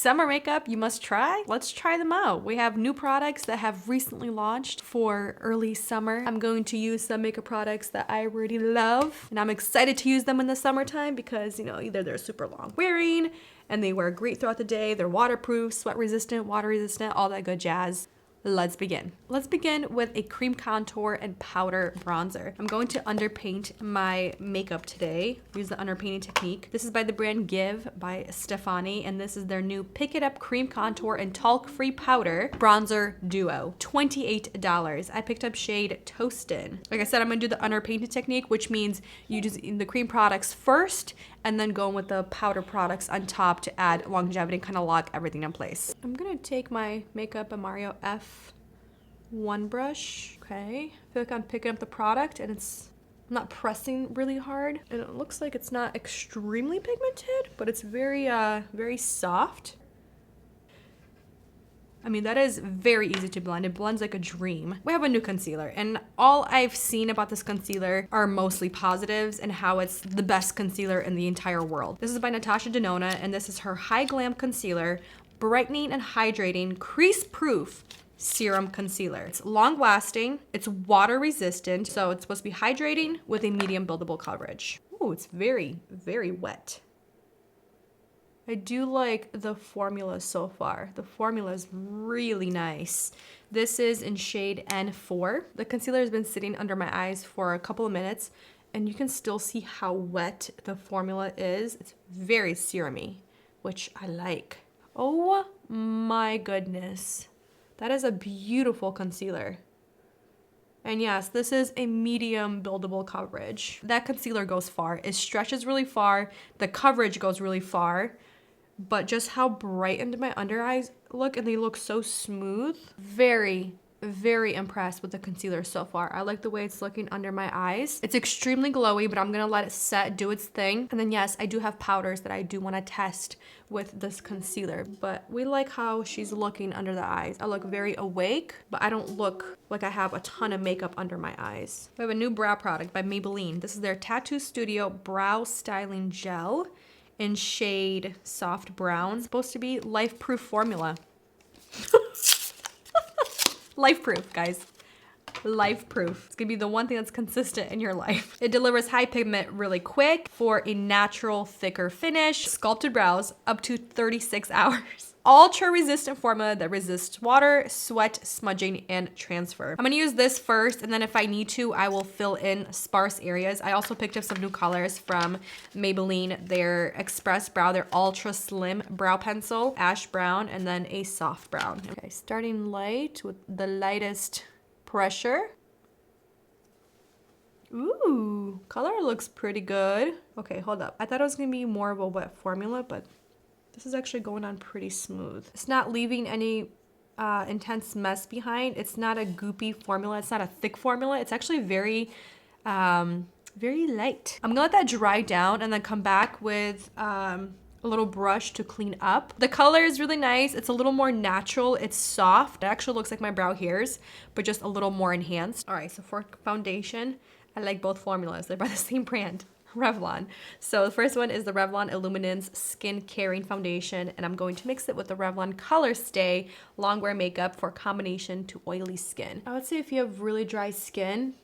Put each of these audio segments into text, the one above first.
Summer makeup you must try. Let's try them out. We have new products that have recently launched for early summer. I'm going to use some makeup products that I already love, and I'm excited to use them in the summertime because, you know, either they're super long wearing and they wear great throughout the day, they're waterproof, sweat resistant, water resistant, all that good jazz. Let's begin. Let's begin with a cream contour and powder bronzer. I'm going to underpaint my makeup today. Use the underpainting technique. This is by the brand Give by Stefani, and this is their new Pick It Up Cream Contour and Talc-Free Powder Bronzer Duo. $28. I picked up shade Toastin'. Like I said, I'm gonna do the underpainted technique, which means you just the cream products first and then go in with the powder products on top to add longevity and kind of lock everything in place. I'm gonna take my Makeup by Mario F1 brush. Okay, I feel like I'm picking up the product and I'm not pressing really hard. And it looks like it's not extremely pigmented, but it's very, very soft. I mean, that is very easy to blend. It blends like a dream. We have a new concealer, and all I've seen about this concealer are mostly positives and how it's the best concealer in the entire world. This is by Natasha Denona, and this is her High Glam Concealer, Brightening and Hydrating Crease Proof Serum Concealer. It's long lasting, it's water resistant, so it's supposed to be hydrating with a medium buildable coverage. Ooh, it's very, very wet. I do like the formula so far. The formula is really nice. This is in shade N4. The concealer has been sitting under my eyes for a couple of minutes, and you can still see how wet the formula is. It's very serumy, which I like. Oh my goodness. That is a beautiful concealer. And yes, this is a medium buildable coverage. That concealer goes far. It stretches really far. The coverage goes really far. But just how brightened my under eyes look, and they look so smooth. Very, very impressed with the concealer so far. I like the way it's looking under my eyes. It's extremely glowy, but I'm gonna let it set, do its thing. And then yes, I do have powders that I do wanna test with this concealer, but we like how she's looking under the eyes. I look very awake, but I don't look like I have a ton of makeup under my eyes. We have a new brow product by Maybelline. This is their Tattoo Studio Brow Styling Gel in shade Soft Brown. It's supposed to be life-proof formula. Life-proof, guys. Life-proof. It's gonna be the one thing that's consistent in your life. It delivers high pigment really quick for a natural, thicker finish. Sculpted brows up to 36 hours. Ultra-resistant formula that resists water, sweat, smudging, and transfer. I'm gonna use this first, and then if I need to, I will fill in sparse areas. I also picked up some new colors from Maybelline, their Express Brow, their Ultra Slim Brow Pencil, Ash Brown, and then a Soft Brown. Okay, starting light with the lightest pressure. Ooh, color looks pretty good. Okay, hold up. I thought it was gonna be more of a wet formula, but this is actually going on pretty smooth. It's not leaving any intense mess behind. It's not a goopy formula. It's not a thick formula. It's actually very, very light. I'm gonna let that dry down and then come back with a little brush to clean up. The color is really nice. It's a little more natural. It's soft. It actually looks like my brow hairs, but just a little more enhanced. All right, so for foundation, I like both formulas. They're by the same brand. Revlon. So the first one is the Revlon Illuminance Skin Caring Foundation, and I'm going to mix it with the Revlon Color Stay Longwear Makeup for combination to oily skin. I would say if you have really dry skin,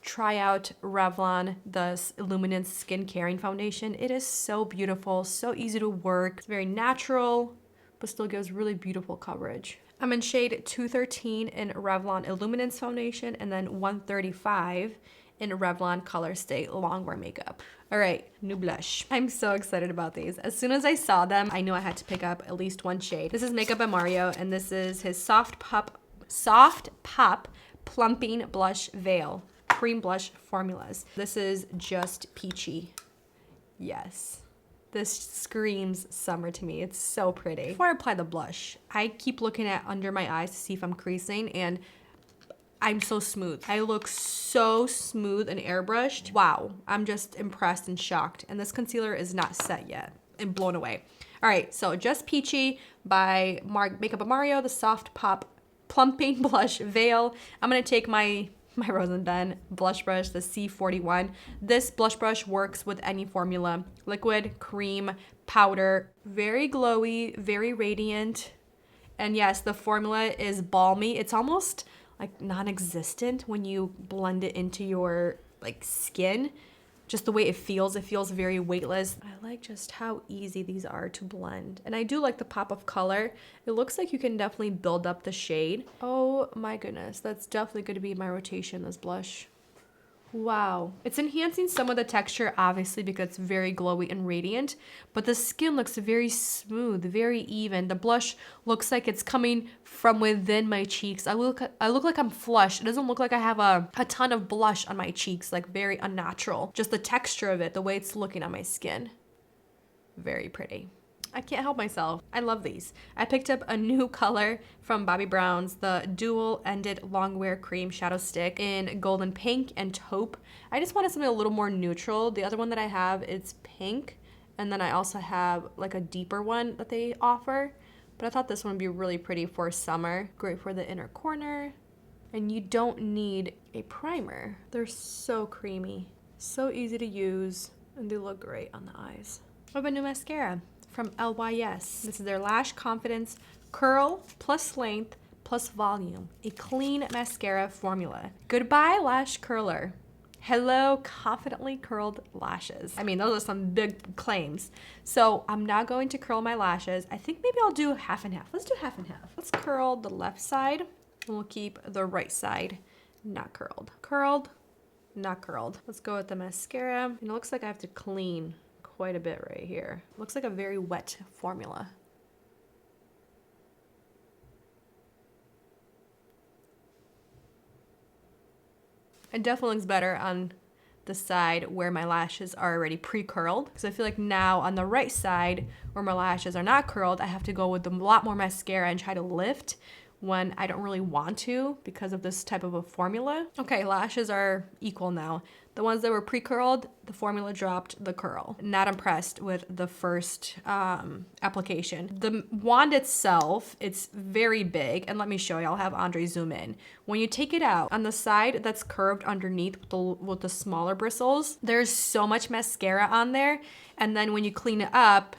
try out Revlon, the Illuminance Skin Caring Foundation. It is so beautiful, so easy to work. It's very natural, but still gives really beautiful coverage. I'm in shade 213 in Revlon Illuminance Foundation, and then 135 in Revlon Color Stay Longwear Makeup. All right, new blush. I'm so excited about these. As soon as I saw them, I knew I had to pick up at least one shade. This is Makeup by Mario, and this is his Soft Pop Plumping Blush Veil Cream Blush Formulas. This is just peachy. Yes. This screams summer to me. It's so pretty. Before I apply the blush, I keep looking at under my eyes to see if I'm creasing, and I'm so smooth. I look so smooth and airbrushed. Wow, I'm just impressed and shocked. And this concealer is not set yet. I'm blown away. All right, so Just Peachy by Makeup by Mario, the Soft Pop Plumping Blush Veil. I'm gonna take my my Rose and Ben blush brush, the C41. This blush brush works with any formula. Liquid, cream, powder. Very glowy, very radiant. And yes, the formula is balmy. It's almost like non-existent when you blend it into your like skin. Just the way it feels very weightless. I like just how easy these are to blend. And I do like the pop of color. It looks like you can definitely build up the shade. Oh my goodness, that's definitely going to be my rotation, this blush. Wow. It's enhancing some of the texture, obviously, because it's very glowy and radiant, but the skin looks very smooth, very even. The blush looks like it's coming from within my cheeks. I look like I'm flushed. It doesn't look like I have a ton of blush on my cheeks, like very unnatural. Just the texture of it, the way it's looking on my skin. Very pretty. I can't help myself. I love these. I picked up a new color from Bobbi Brown's, the dual ended long wear cream shadow stick in golden pink and taupe. I just wanted something a little more neutral. The other one that I have is pink, and then I also have like a deeper one that they offer, but I thought this one would be really pretty for summer. Great for the inner corner, and you don't need a primer. They're so creamy, so easy to use, and they look great on the eyes. I have a new mascara from LYS. This is their Lash Confidence Curl plus Length plus Volume, a clean mascara formula. Goodbye lash curler. Hello confidently curled lashes. I mean, those are some big claims. So I'm not going to curl my lashes. I think maybe I'll do half and half. Let's do half and half. Let's curl the left side, and we'll keep the right side not curled. Curled, not curled. Let's go with the mascara. And it looks like I have to clean quite a bit right here. Looks like a very wet formula. It definitely looks better on the side where my lashes are already pre-curled, because I feel like now on the right side where my lashes are not curled, I have to go with a lot more mascara and try to lift when I don't really want to because of this type of a formula. Okay, lashes are equal now. The ones that were pre-curled, the formula dropped the curl. Not impressed with the first application. The wand itself, it's very big, and let me show you. I'll have Andre zoom in. When you take it out, on the side that's curved underneath with the smaller bristles, there's so much mascara on there, and then when you clean it up,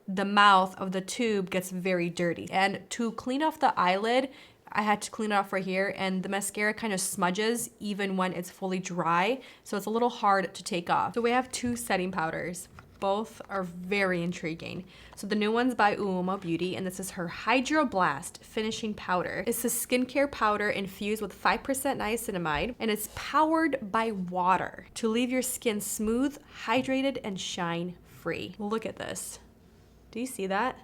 the mouth of the tube gets very dirty. And to clean off the eyelid, I had to clean it off right here, and the mascara kind of smudges even when it's fully dry, so it's a little hard to take off. So we have two setting powders. Both are very intriguing. So the new one's by Uomo Beauty, and this is her Hydro Blast Finishing Powder. It's a skincare powder infused with 5% niacinamide, and it's powered by water to leave your skin smooth, hydrated, and shine-free. Look at this. Do you see that?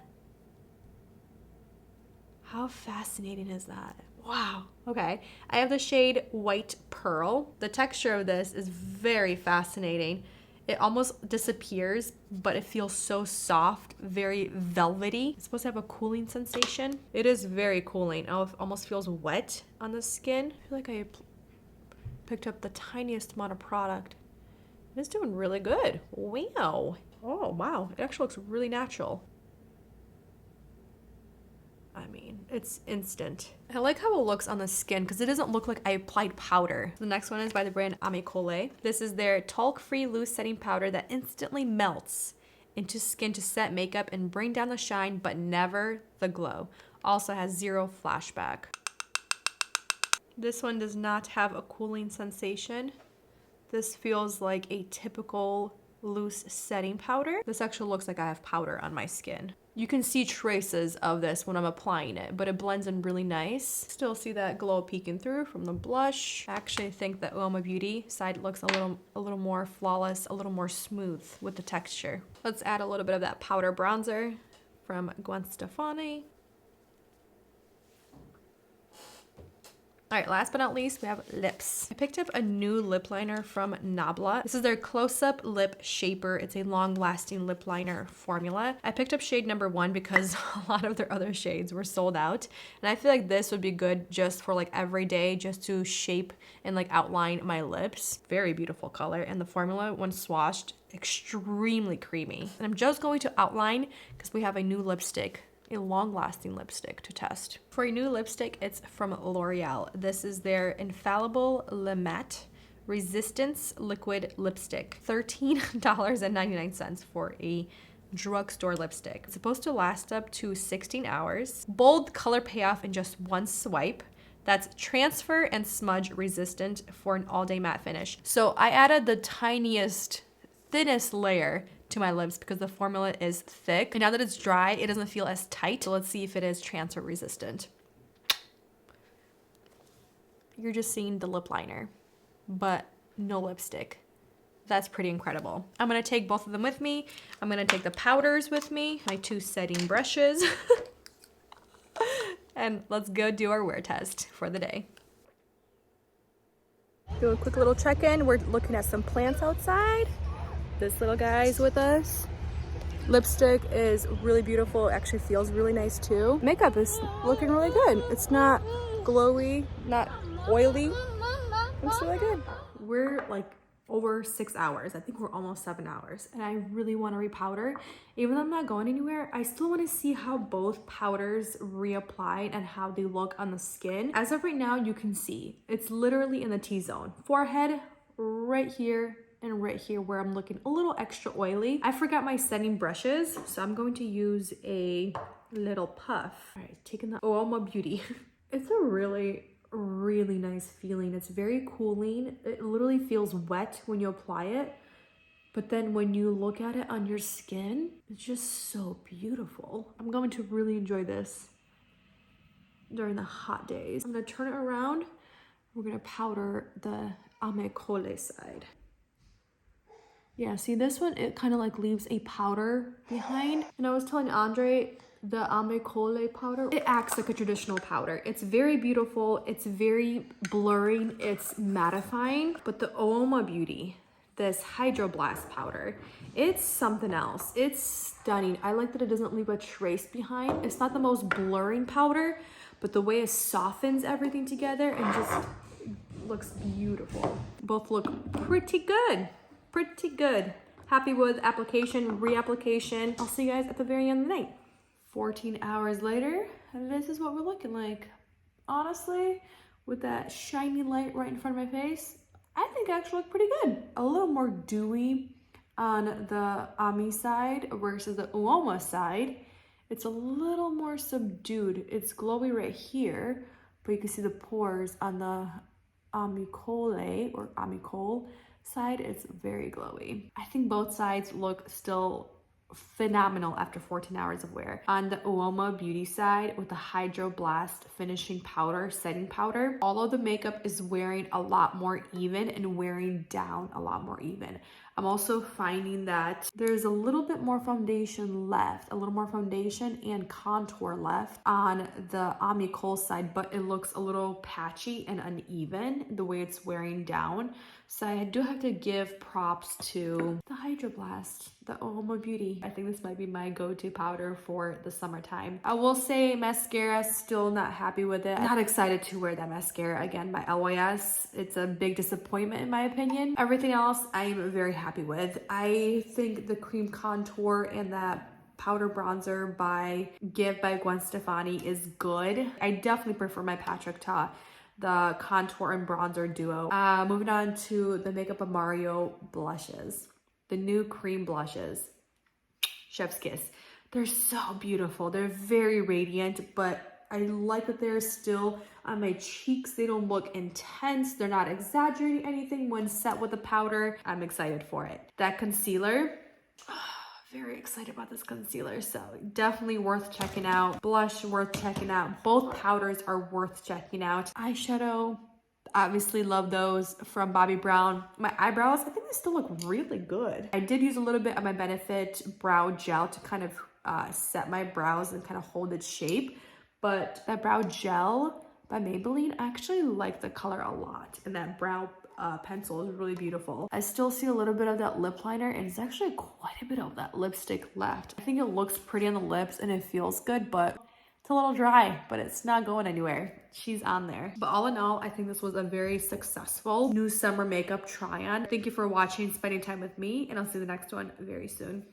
How fascinating is that? Wow. Okay, I have the shade White Pearl. The texture of this is very fascinating. It almost disappears, but it feels so soft, very velvety. It's supposed to have a cooling sensation. It is very cooling. Oh, it almost feels wet on the skin. I feel like I picked up the tiniest amount of product. It's doing really good. Wow. Oh, wow. It actually looks really natural. I mean, it's instant. I like how it looks on the skin because it doesn't look like I applied powder. The next one is by the brand Amicole. This is their talc-free loose setting powder that instantly melts into skin to set makeup and bring down the shine, but never the glow. Also has zero flashback. This one does not have a cooling sensation. This feels like a typical loose setting powder. This actually looks like I have powder on my skin. You can see traces of this when I'm applying it, but it blends in really nice. Still see that glow peeking through from the blush. I actually think that Uomo Beauty side looks a little more flawless, a little more smooth with the texture. Let's add a little bit of that powder bronzer from Gwen Stefani. All right, last but not least, we have lips. I picked up a new lip liner from Nabla. This is their Close-Up Lip Shaper. It's a long-lasting lip liner formula. I picked up shade number 1 because a lot of their other shades were sold out. And I feel like this would be good just for like every day, just to shape and like outline my lips. Very beautiful color. And the formula, when swatched, extremely creamy. And I'm just going to outline because we have a new lipstick a long-lasting lipstick to test. For a new lipstick, it's from L'Oreal. This is their Infallible Le Matte Resistance Liquid Lipstick. $13.99 for a drugstore lipstick. It's supposed to last up to 16 hours. Bold color payoff in just one swipe. That's transfer and smudge resistant for an all-day matte finish. So I added the tiniest, thinnest layer to my lips because the formula is thick. And now that it's dry, it doesn't feel as tight. So let's see if it is transfer resistant. You're just seeing the lip liner, but no lipstick. That's pretty incredible. I'm gonna take both of them with me. I'm gonna take the powders with me, my 2 setting brushes. And let's go do our wear test for the day. Do a quick little check-in. We're looking at some plants outside. This little guy's with us. Lipstick is really beautiful. It actually feels really nice too. Makeup is looking really good. It's not glowy, not oily. Looks really good. We're like over 6 hours. I think we're almost 7 hours. And I really want to repowder. Even though I'm not going anywhere, I still want to see how both powders reapply and how they look on the skin. As of right now, you can see it's literally in the T-zone. Forehead, right here, and right here where I'm looking a little extra oily. I forgot my setting brushes, so I'm going to use a little puff. All right, taking the Uoma Beauty. It's a really nice feeling. It's very cooling. It literally feels wet when you apply it, but then when you look at it on your skin, it's just so beautiful. I'm going to really enjoy this during the hot days. I'm gonna turn it around. We're gonna powder the Amicole side. Yeah, see this one, it kind of like leaves a powder behind. And I was telling Andre, the Amicole powder, it acts like a traditional powder. It's very beautiful, it's very blurring, it's mattifying. But the Uoma Beauty, this Hydroblast powder, it's something else. It's stunning. I like that it doesn't leave a trace behind. It's not the most blurring powder, but the way it softens everything together and just looks beautiful. Both look pretty good. Pretty good. Happy with application, reapplication. I'll see you guys at the very end of the night. 14 hours later, and this is what we're looking like. Honestly, with that shiny light right in front of my face, I think I actually look pretty good. A little more dewy on the Ami side versus the Uoma side. It's a little more subdued. It's glowy right here, but you can see the pores on the Amicole or Amicole side. It's very glowy. I think both sides look still phenomenal after 14 hours of wear. On the Uoma Beauty side with the Hydroblast finishing powder, setting powder, all of the makeup is wearing a lot more even and wearing down a lot more even. I'm also finding that there's a little bit more foundation left, a little more foundation and contour left on the Amicole side, but it looks a little patchy and uneven the way it's wearing down. So I do have to give props to the Hydroblast, the Uoma Beauty. I think this might be my go-to powder for the summertime. I will say mascara, still not happy with it. Not excited to wear that mascara again by LYS. It's a big disappointment in my opinion. Everything else I'm very happy with. I think the cream contour and that powder bronzer by Gwen Stefani is good. I definitely prefer my Patrick Ta, the contour and bronzer duo. Moving on to the Makeup of Mario blushes. The new cream blushes. Chef's kiss. They're so beautiful. They're very radiant, but I like that they're still on my cheeks. They don't look intense. They're not exaggerating anything when set with the powder. I'm excited for it. That concealer, very excited about this concealer, so definitely worth checking out. Blush worth checking out. Both powders are worth checking out. Eyeshadow, obviously love those from Bobbi Brown. My eyebrows, I think they still look really good. I did use a little bit of my Benefit brow gel to kind of set my brows and kind of hold its shape, but that brow gel by Maybelline, I actually like the color a lot, and that brow pencil is really beautiful. I still see a little bit of that lip liner, and it's actually quite a bit of that lipstick left. I think it looks pretty on the lips and it feels good, but it's a little dry, but it's not going anywhere. She's on there. But all in all, I think this was a very successful new summer makeup try on. Thank you for watching, spending time with me, and I'll see the next one very soon.